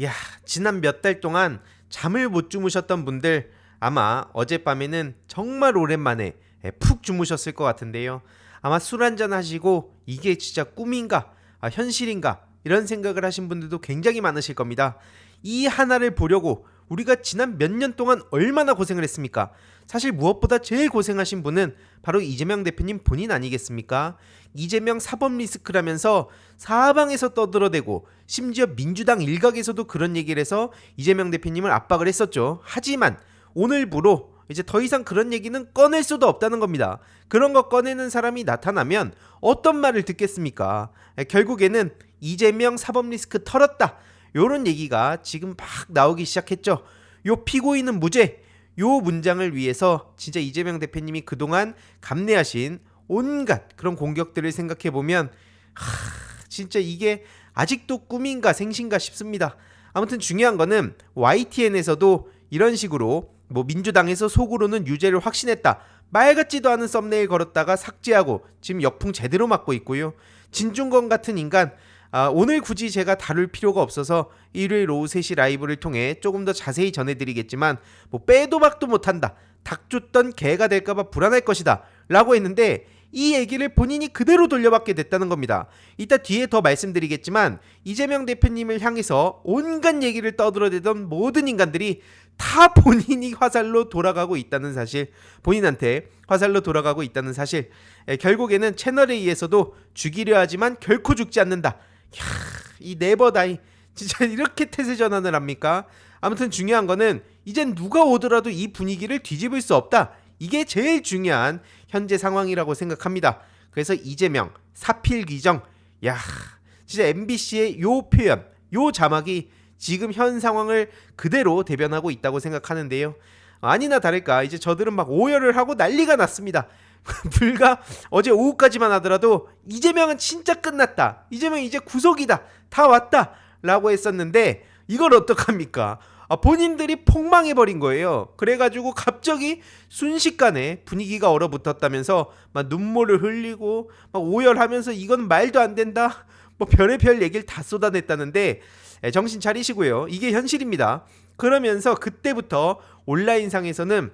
야, 지난 몇 달 동안 잠을 못 주무셨던 분들 아마 어젯밤에는 정말 오랜만에 푹 주무셨을 것 같은데요. 아마 술 한잔 하시고 이게 진짜 꿈인가, 현실인가 이런 생각을 하신 분들도 굉장히 많으실 겁니다. 이 하나를 보려고 우리가 지난 몇 년 동안 얼마나 고생을 했습니까? 사실 무엇보다 제일 고생하신 분은 바로 이재명 대표님 본인 아니겠습니까? 이재명 사법 리스크라면서 사방에서 떠들어대고 심지어 민주당 일각에서도 그런 얘기를 해서 이재명 대표님을 압박을 했었죠. 하지만 오늘부로 이제 더 이상 그런 얘기는 꺼낼 수도 없다는 겁니다. 그런 거 꺼내는 사람이 나타나면 어떤 말을 듣겠습니까? 결국에는 이재명 사법 리스크 털었다, 요런 얘기가 지금 막 나오기 시작했죠. 요 피고인은 무죄, 요 문장을 위해서 진짜 이재명 대표님이 그동안 감내하신 온갖 그런 공격들을 생각해보면 진짜 이게 아직도 꿈인가 생신가 싶습니다. 아무튼 중요한 거는 YTN에서도 이런 식으로 뭐 민주당에서 속으로는 유죄를 확신했다, 말 같지도 않은 썸네일 걸었다가 삭제하고 지금 역풍 제대로 맞고 있고요. 진중권 같은 인간, 오늘 굳이 제가 다룰 필요가 없어서 일요일 오후 3시 라이브를 통해 조금 더 자세히 전해드리겠지만, 뭐 빼도 박도 못한다, 닭 쫓던 개가 될까봐 불안할 것이다 라고 했는데 이 얘기를 본인이 그대로 돌려받게 됐다는 겁니다. 이따 뒤에 더 말씀드리겠지만 이재명 대표님을 향해서 온갖 얘기를 떠들어대던 모든 인간들이 다 본인이 화살로 돌아가고 있다는 사실, 본인한테 화살로 돌아가고 있다는 사실, 결국에는 채널에 의해서도 죽이려 하지만 결코 죽지 않는다. 이 네버다이, 진짜 이렇게 태세 전환을 합니까? 아무튼 중요한 거는 이젠 누가 오더라도 이 분위기를 뒤집을 수 없다, 이게 제일 중요한 현재 상황이라고 생각합니다. 그래서 이재명 사필 규정, 야, 진짜 MBC의 요 표현, 요 자막이 지금 현 상황을 그대로 대변하고 있다고 생각하는데요. 아니나 다를까 이제 저들은 막 오열을 하고 난리가 났습니다. 불과 어제 오후까지만 하더라도 이재명은 진짜 끝났다, 이재명 이제 구속이다, 다 왔다 라고 했었는데 이걸 어떡합니까? 본인들이 폭망해버린 거예요. 그래가지고 갑자기 순식간에 분위기가 얼어붙었다면서 막 눈물을 흘리고 막 오열하면서 이건 말도 안 된다, 뭐 별의별 얘기를 다 쏟아냈다는데, 정신 차리시고요. 이게 현실입니다. 그러면서 그때부터 온라인상에서는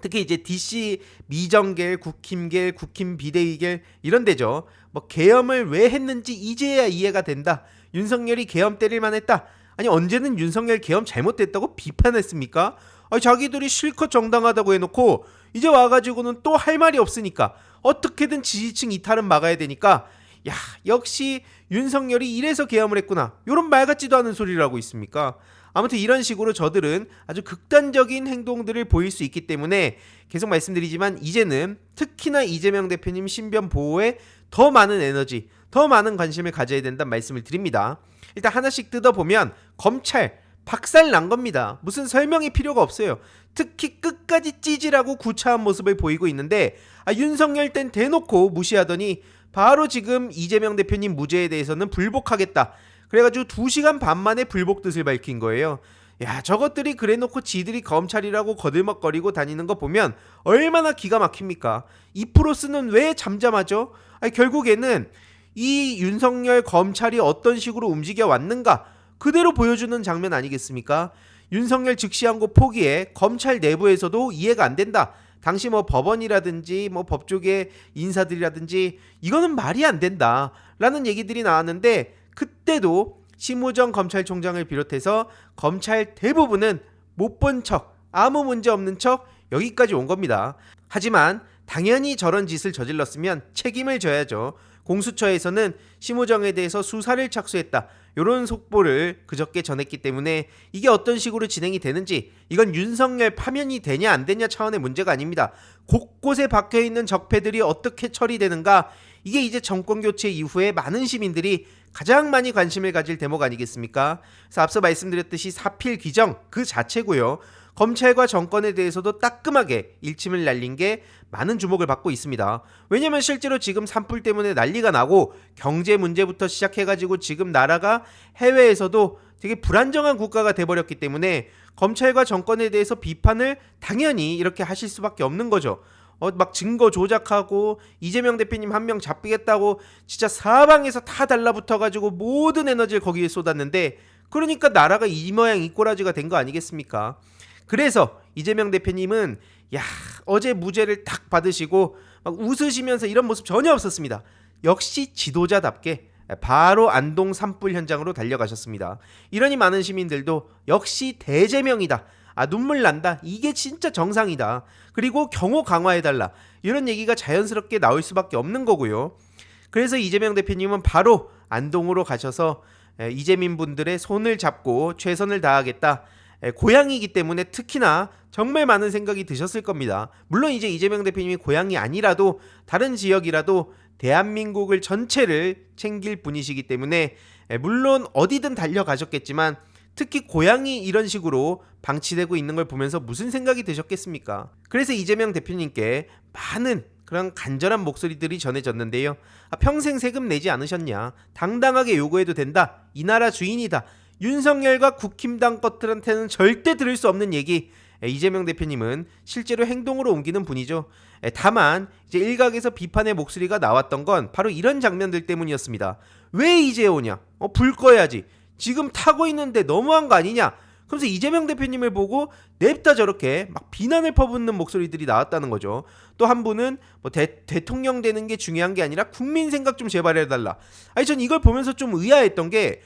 특히 이제 DC 미정겔, 국힘겔, 국힘 비대위겔 이런 데죠. 뭐 계엄을 왜 했는지 이제야 이해가 된다, 윤석열이 계엄 때릴만 했다. 아니 언제는 윤석열 계엄 잘못됐다고 비판했습니까? 자기들이 실컷 정당하다고 해놓고 이제 와가지고는 또 할 말이 없으니까 어떻게든 지지층 이탈은 막아야 되니까, 야, 역시 윤석열이 이래서 계엄을 했구나, 요런 말 같지도 않은 소리를 하고 있습니까? 아무튼 이런 식으로 저들은 아주 극단적인 행동들을 보일 수 있기 때문에 계속 말씀드리지만 이제는 특히나 이재명 대표님 신변 보호에 더 많은 에너지, 더 많은 관심을 가져야 된다는 말씀을 드립니다. 일단 하나씩 뜯어보면 검찰 박살 난 겁니다. 무슨 설명이 필요가 없어요. 특히 끝까지 찌질하고 구차한 모습을 보이고 있는데, 윤석열 땐 대놓고 무시하더니 바로 지금 이재명 대표님 무죄에 대해서는 불복하겠다, 그래가지고 2시간 반 만에 불복 뜻을 밝힌 거예요. 야, 저것들이 그래놓고 지들이 검찰이라고 거들먹거리고 다니는 거 보면 얼마나 기가 막힙니까? 이 프로스는 왜 잠잠하죠? 결국에는 이 윤석열 검찰이 어떤 식으로 움직여 왔는가 그대로 보여주는 장면 아니겠습니까? 윤석열 즉시항고 포기에 검찰 내부에서도 이해가 안 된다, 당시 뭐 법원이라든지 뭐 법조계 인사들이라든지 이거는 말이 안 된다 라는 얘기들이 나왔는데, 그때도 심우정 검찰총장을 비롯해서 검찰 대부분은 못 본 척, 아무 문제 없는 척 여기까지 온 겁니다. 하지만 당연히 저런 짓을 저질렀으면 책임을 져야죠. 공수처에서는 심우정에 대해서 수사를 착수했다, 이런 속보를 그저께 전했기 때문에 이게 어떤 식으로 진행이 되는지, 이건 윤석열 파면이 되냐 안 되냐 차원의 문제가 아닙니다. 곳곳에 박혀있는 적폐들이 어떻게 처리되는가, 이게 이제 정권교체 이후에 많은 시민들이 가장 많이 관심을 가질 대목 아니겠습니까? 그래서 앞서 말씀드렸듯이 사필 규정 그 자체고요. 검찰과 정권에 대해서도 따끔하게 일침을 날린 게 많은 주목을 받고 있습니다. 왜냐면 실제로 지금 산불 때문에 난리가 나고 경제 문제부터 시작해가지고 지금 나라가 해외에서도 되게 불안정한 국가가 돼버렸기 때문에 검찰과 정권에 대해서 비판을 당연히 이렇게 하실 수밖에 없는 거죠. 막 증거 조작하고 이재명 대표님 한 명 잡히겠다고 진짜 사방에서 다 달라붙어가지고 모든 에너지를 거기에 쏟았는데 그러니까 나라가 이 모양 이 꼬라지가 된 거 아니겠습니까? 그래서 이재명 대표님은 야, 어제 무죄를 딱 받으시고 막 웃으시면서 이런 모습 전혀 없었습니다. 역시 지도자답게 바로 안동 산불 현장으로 달려가셨습니다. 이러니 많은 시민들도 역시 대제명이다. 눈물 난다. 이게 진짜 정상이다. 그리고 경호 강화해달라. 이런 얘기가 자연스럽게 나올 수밖에 없는 거고요. 그래서 이재명 대표님은 바로 안동으로 가셔서 이재민 분들의 손을 잡고 최선을 다하겠다. 고향이기 때문에 특히나 정말 많은 생각이 드셨을 겁니다. 물론 이제 이재명 대표님이 고향이 아니라도 다른 지역이라도 대한민국을 전체를 챙길 분이시기 때문에 물론 어디든 달려가셨겠지만 특히 고향이 이런 식으로 방치되고 있는 걸 보면서 무슨 생각이 드셨겠습니까? 그래서 이재명 대표님께 많은 그런 간절한 목소리들이 전해졌는데요. 평생 세금 내지 않으셨냐? 당당하게 요구해도 된다. 이 나라 주인이다. 윤석열과 국힘당 것들한테는 절대 들을 수 없는 얘기. 이재명 대표님은 실제로 행동으로 옮기는 분이죠. 다만 이제 일각에서 비판의 목소리가 나왔던 건 바로 이런 장면들 때문이었습니다. 왜 이제 오냐? 불 꺼야지. 지금 타고 있는데 너무한 거 아니냐? 그러면서 이재명 대표님을 보고 냅다 저렇게 막 비난을 퍼붓는 목소리들이 나왔다는 거죠. 또 한 분은 뭐 대통령 되는 게 중요한 게 아니라 국민 생각 좀 제발 해달라. 전 이걸 보면서 좀 의아했던 게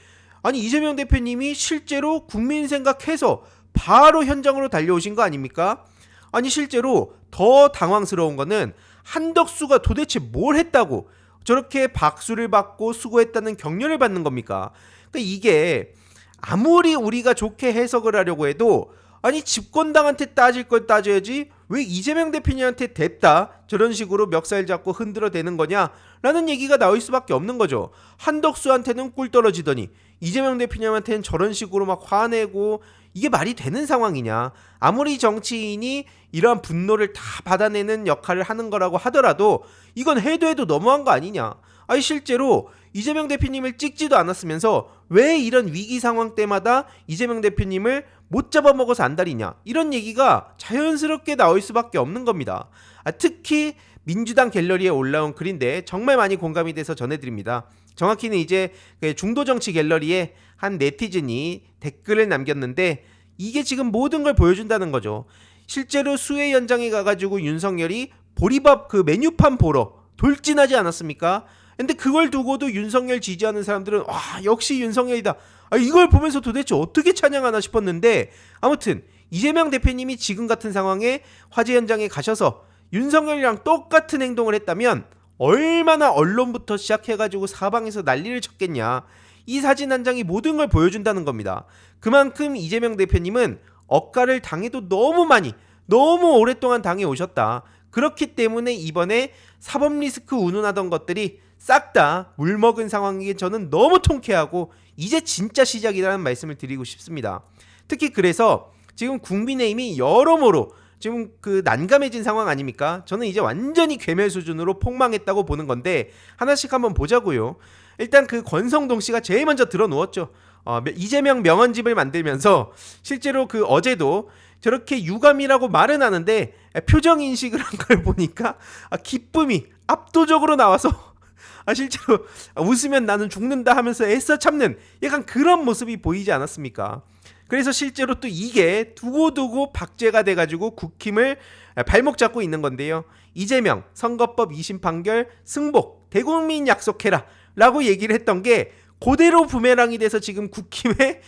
이재명 대표님이 실제로 국민 생각해서 바로 현장으로 달려오신 거 아닙니까? 실제로 더 당황스러운 거는 한덕수가 도대체 뭘 했다고 저렇게 박수를 받고 수고했다는 격려를 받는 겁니까? 그러니까 이게 아무리 우리가 좋게 해석을 하려고 해도 집권당한테 따질 걸 따져야지 왜 이재명 대표님한테 댔다 저런 식으로 멱살 잡고 흔들어 대는 거냐라는 얘기가 나올 수밖에 없는 거죠. 한덕수한테는 꿀 떨어지더니 이재명 대표님한테는 저런 식으로 막 화내고 이게 말이 되는 상황이냐. 아무리 정치인이 이러한 분노를 다 받아내는 역할을 하는 거라고 하더라도 이건 해도 너무한 거 아니냐. 실제로 이재명 대표님을 찍지도 않았으면서 왜 이런 위기 상황 때마다 이재명 대표님을 못 잡아먹어서 안달이냐, 이런 얘기가 자연스럽게 나올 수밖에 없는 겁니다. 특히 민주당 갤러리에 올라온 글인데 정말 많이 공감이 돼서 전해드립니다. 정확히는 이제 중도정치 갤러리에 한 네티즌이 댓글을 남겼는데 이게 지금 모든 걸 보여준다는 거죠. 실제로 수해 현장에 가가지고 윤석열이 보리밥 그 메뉴판 보러 돌진하지 않았습니까? 근데 그걸 두고도 윤석열 지지하는 사람들은 와, 역시 윤석열이다. 이걸 보면서 도대체 어떻게 찬양하나 싶었는데, 아무튼 이재명 대표님이 지금 같은 상황에 화재 현장에 가셔서 윤석열이랑 똑같은 행동을 했다면 얼마나 언론부터 시작해가지고 사방에서 난리를 쳤겠냐. 이 사진 한 장이 모든 걸 보여준다는 겁니다. 그만큼 이재명 대표님은 억가를 당해도 너무 많이, 너무 오랫동안 당해 오셨다. 그렇기 때문에 이번에 사법 리스크 운운하던 것들이 싹 다 물먹은 상황이 저는 너무 통쾌하고 이제 진짜 시작이라는 말씀을 드리고 싶습니다. 특히 그래서 지금 국민의힘이 여러모로 지금 그 난감해진 상황 아닙니까? 저는 이제 완전히 괴멸 수준으로 폭망했다고 보는 건데 하나씩 한번 보자고요. 일단 그 권성동 씨가 제일 먼저 들어누웠죠. 이재명 명언집을 만들면서 실제로 그 어제도 저렇게 유감이라고 말은 하는데 표정 인식을 한 걸 보니까 기쁨이 압도적으로 나와서 실제로 웃으면 나는 죽는다 하면서 애써 참는 약간 그런 모습이 보이지 않았습니까? 그래서 실제로 또 이게 두고두고 박제가 돼가지고 국힘을 발목 잡고 있는 건데요. 이재명 선거법 2심 판결 승복 대국민 약속해라 라고 얘기를 했던 게 그대로 부메랑이 돼서 지금 국힘에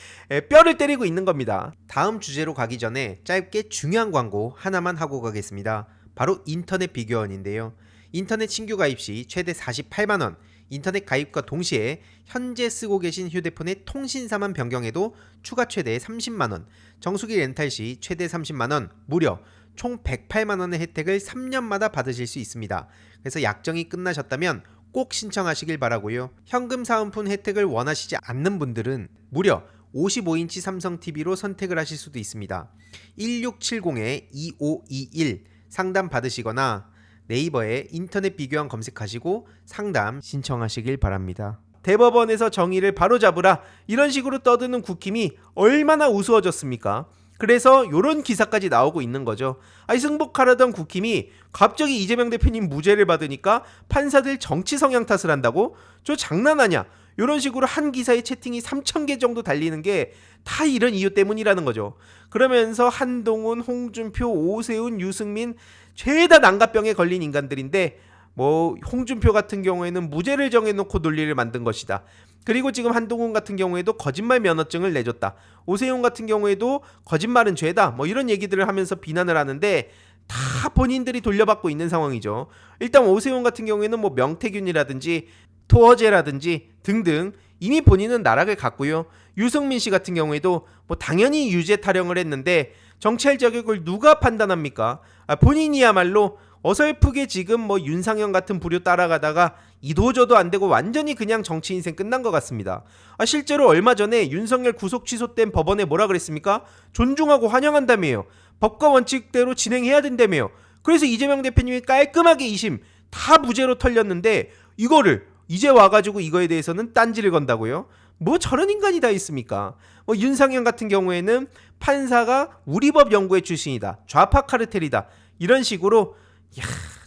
뼈를 때리고 있는 겁니다. 다음 주제로 가기 전에 짧게 중요한 광고 하나만 하고 가겠습니다. 바로 인터넷 비교원인데요. 인터넷 신규 가입 시 최대 48만원, 인터넷 가입과 동시에 현재 쓰고 계신 휴대폰의 통신사만 변경해도 추가 최대 30만원, 정수기 렌탈 시 최대 30만원, 무려 총 108만원의 혜택을 3년마다 받으실 수 있습니다. 그래서 약정이 끝나셨다면 꼭 신청하시길 바라고요. 현금 사은품 혜택을 원하시지 않는 분들은 무려 55인치 삼성 TV로 선택을 하실 수도 있습니다. 1670-2521 상담 받으시거나 네이버에 인터넷 비교원 검색하시고 상담 신청하시길 바랍니다. 대법원에서 정의를 바로잡으라 이런 식으로 떠드는 국힘이 얼마나 우스워졌습니까? 그래서 이런 기사까지 나오고 있는 거죠. 승복하려던 국힘이 갑자기 이재명 대표님 무죄를 받으니까 판사들 정치 성향 탓을 한다고? 저 장난하냐? 이런 식으로 한 기사에 채팅이 3,000개 정도 달리는 게 다 이런 이유 때문이라는 거죠. 그러면서 한동훈, 홍준표, 오세훈, 유승민 죄다 난가병에 걸린 인간들인데 뭐 홍준표 같은 경우에는 무죄를 정해놓고 논리를 만든 것이다. 그리고 지금 한동훈 같은 경우에도 거짓말 면허증을 내줬다. 오세훈 같은 경우에도 거짓말은 죄다. 뭐 이런 얘기들을 하면서 비난을 하는데 다 본인들이 돌려받고 있는 상황이죠. 일단 오세훈 같은 경우에는 뭐 명태균이라든지 토어제라든지 등등 이미 본인은 나락을 갔고요. 유승민 씨 같은 경우에도 뭐 당연히 유죄 타령을 했는데 정치할 자격을 누가 판단합니까? 본인이야말로 어설프게 지금 뭐 윤상현 같은 부류 따라가다가 이도저도 안 되고 완전히 그냥 정치 인생 끝난 것 같습니다. 실제로 얼마 전에 윤석열 구속 취소된 법원에 뭐라 그랬습니까? 존중하고 환영한다며요. 법과 원칙대로 진행해야 된다며요. 그래서 이재명 대표님이 깔끔하게 2심 다 무죄로 털렸는데 이거를 이제 와가지고 이거에 대해서는 딴지를 건다고요? 뭐 저런 인간이 다 있습니까? 뭐 윤상현 같은 경우에는 판사가 우리법 연구회 출신이다. 좌파 카르텔이다. 이런 식으로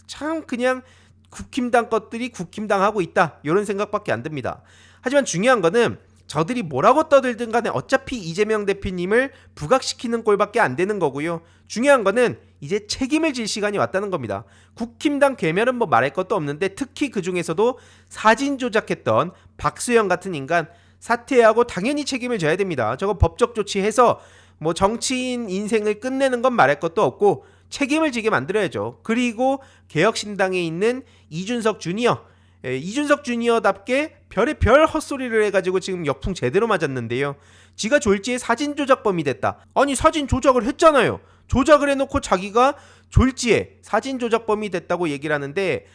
참 그냥 국힘당 것들이 국힘당 하고 있다. 이런 생각밖에 안 듭니다. 하지만 중요한 거는 저들이 뭐라고 떠들든 간에 어차피 이재명 대표님을 부각시키는 꼴밖에 안 되는 거고요. 중요한 거는 이제 책임을 질 시간이 왔다는 겁니다. 국힘당 괴멸은 뭐 말할 것도 없는데 특히 그 중에서도 사진 조작했던 박수영 같은 인간 사퇴하고 당연히 책임을 져야 됩니다. 저거 법적 조치해서 뭐 정치인 인생을 끝내는 건 말할 것도 없고 책임을 지게 만들어야죠. 그리고 개혁신당에 있는 이준석 주니어, 이준석 주니어답게 별의별 헛소리를 해가지고 지금 역풍 제대로 맞았는데요. 지가 졸지에 사진 조작범이 됐다. 아니 사진 조작을 했잖아요. 조작을 해놓고 자기가 졸지에 사진 조작범이 됐다고 얘기를 하는데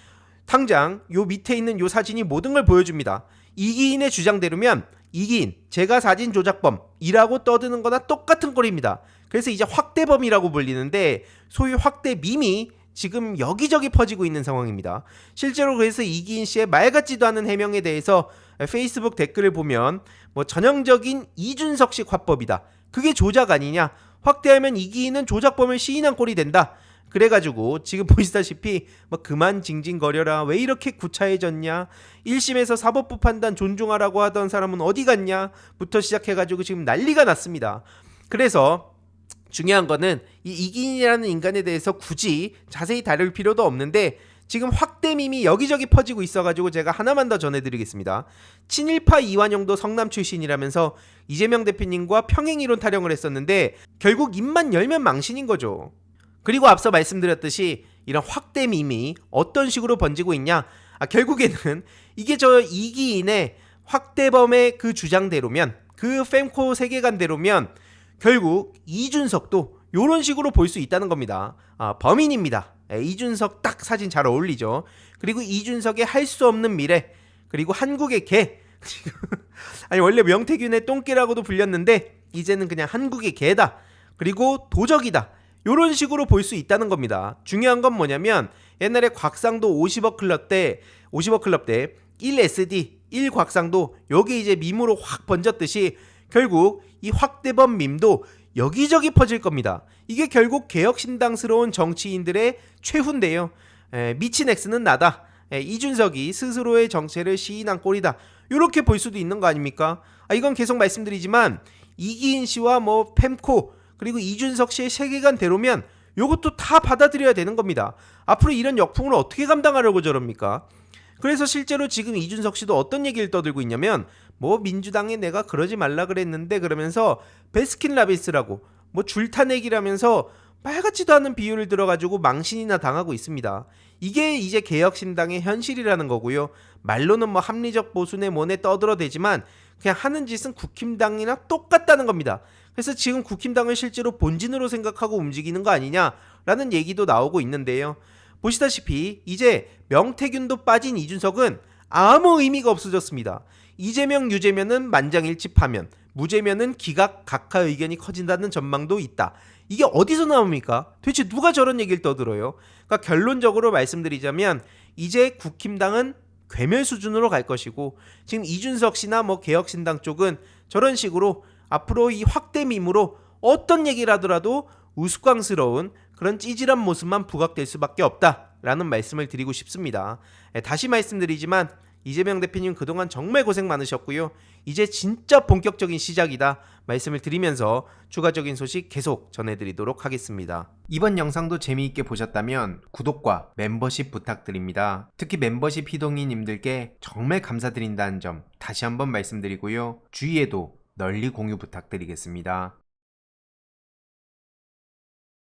당장 요 밑에 있는 요 사진이 모든 걸 보여줍니다. 이기인의 주장대로면 이기인, 제가 사진 조작범이라고 떠드는 거나 똑같은 꼴입니다. 그래서 이제 확대범이라고 불리는데 소위 확대 밈이 지금 여기저기 퍼지고 있는 상황입니다. 실제로 그래서 이기인 씨의 말 같지도 않은 해명에 대해서 페이스북 댓글을 보면 뭐 전형적인 이준석식 화법이다. 그게 조작 아니냐? 확대하면 이기인은 조작범을 시인한 꼴이 된다. 그래가지고 지금 보시다시피 뭐 그만 징징거려라, 왜 이렇게 구차해졌냐, 1심에서 사법부 판단 존중하라고 하던 사람은 어디 갔냐 부터 시작해가지고 지금 난리가 났습니다. 그래서 중요한 거는 이 이기인이라는 인간에 대해서 굳이 자세히 다룰 필요도 없는데 지금 확대 밈이 여기저기 퍼지고 있어가지고 제가 하나만 더 전해드리겠습니다. 친일파 이완용도 성남 출신이라면서 이재명 대표님과 평행이론 타령을 했었는데 결국 입만 열면 망신인 거죠. 그리고 앞서 말씀드렸듯이 이런 확대 밈이 어떤 식으로 번지고 있냐, 결국에는 이게 저 이기인의 확대범의 그 주장대로면, 그 fem코 세계관대로면 결국 이준석도 이런 식으로 볼 수 있다는 겁니다. 범인입니다. 이준석 딱 사진 잘 어울리죠. 그리고 이준석의 할 수 없는 미래, 그리고 한국의 개 아니 원래 명태균의 똥개라고도 불렸는데 이제는 그냥 한국의 개다. 그리고 도적이다. 이런 식으로 볼 수 있다는 겁니다. 중요한 건 뭐냐면 옛날에 곽상도 50억 클럽 때 1SD 1곽상도 요게 이제 밈으로 확 번졌듯이 결국 이 확대범 밈도 여기저기 퍼질 겁니다. 이게 결국 개혁신당스러운 정치인들의 최후인데요. 미친 X는 나다. 이준석이 스스로의 정체를 시인한 꼴이다. 이렇게 볼 수도 있는 거 아닙니까? 이건 계속 말씀드리지만 이기인 씨와 뭐 fem코 그리고 이준석 씨의 세계관대로면 이것도 다 받아들여야 되는 겁니다. 앞으로 이런 역풍을 어떻게 감당하려고 저럽니까? 그래서 실제로 지금 이준석 씨도 어떤 얘기를 떠들고 있냐면 뭐 민주당에 내가 그러지 말라 그랬는데 그러면서 베스킨라빈스라고 뭐 줄타내기라면서 말 같지도 않은 비유를 들어가지고 망신이나 당하고 있습니다. 이게 이제 개혁신당의 현실이라는 거고요. 말로는 뭐 합리적 보수네 뭐네 떠들어대지만 그냥 하는 짓은 국힘당이나 똑같다는 겁니다. 그래서 지금 국힘당을 실제로 본진으로 생각하고 움직이는 거 아니냐라는 얘기도 나오고 있는데요. 보시다시피 이제 명태균도 빠진 이준석은 아무 의미가 없어졌습니다. 이재명, 유재명은 만장일치 파면, 무재명은 기각 각하 의견이 커진다는 전망도 있다. 이게 어디서 나옵니까? 도대체 누가 저런 얘기를 떠들어요? 그러니까 결론적으로 말씀드리자면 이제 국힘당은 괴멸 수준으로 갈 것이고 지금 이준석 씨나 뭐 개혁신당 쪽은 저런 식으로 앞으로 이 확대 밈으로 어떤 얘기를 하더라도 우스꽝스러운 그런 찌질한 모습만 부각될 수밖에 없다라는 말씀을 드리고 싶습니다. 다시 말씀드리지만 이재명 대표님 그동안 정말 고생 많으셨고요. 이제 진짜 본격적인 시작이다 말씀을 드리면서 추가적인 소식 계속 전해드리도록 하겠습니다. 이번 영상도 재미있게 보셨다면 구독과 멤버십 부탁드립니다. 특히 멤버십 희동이님들께 정말 감사드린다는 점 다시 한번 말씀드리고요. 주위에도 널리 공유 부탁드리겠습니다.